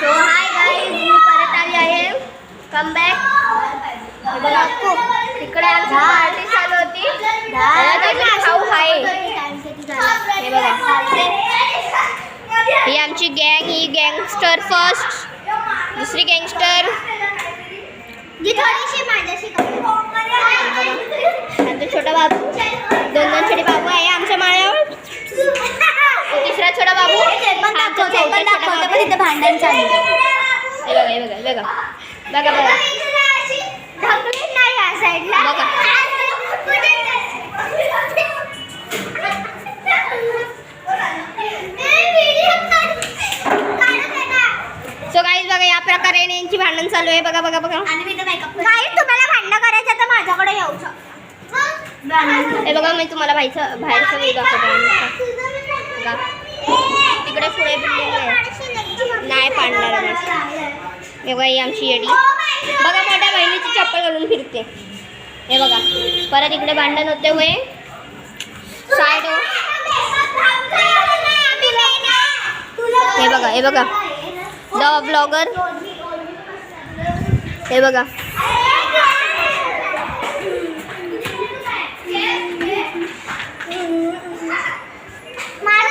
So hi guys, मी परत आली आहे. Come back. तिकडे आमची पार्टी चालू होती. खाऊ आहे हे बघा. ही आमची गँग. ही गँगस्टर फर्स्ट, दुसरी गँगस्टर जी थोडीशी माझ्याशी. आमचा छोटा बाबू, दोन छोटे बाबू आहे आमच्या माळ्यावर. तिसरा छोटा बाबू, भांडण चालू. हे बघा हे बघा बघा बघा बघा नाही या साईडला बघा. सो गाईज बघा, या प्रकारे यांची भांडण चालू आहे. बघा बघा बघा. आणि मी तर मेकअप गाईज, तुम्हाला भांडण करायचं तर माझ्याकडे येऊ शकता. हे बघा, मी तुम्हाला बाहेरचं व्ह्यू दाखवतो. तिकडे पुढे बिल्डिंग आहे, नाही पाडणार. हे बघा, ही आमची येडी. बघा, मोठ्या बहिणीची चप्पल घालून फिरते. हे बघा, परत इकडे भांडण होते हुए साइड. हे बघा हे बघा, द ब्लॉगर. हे बघा.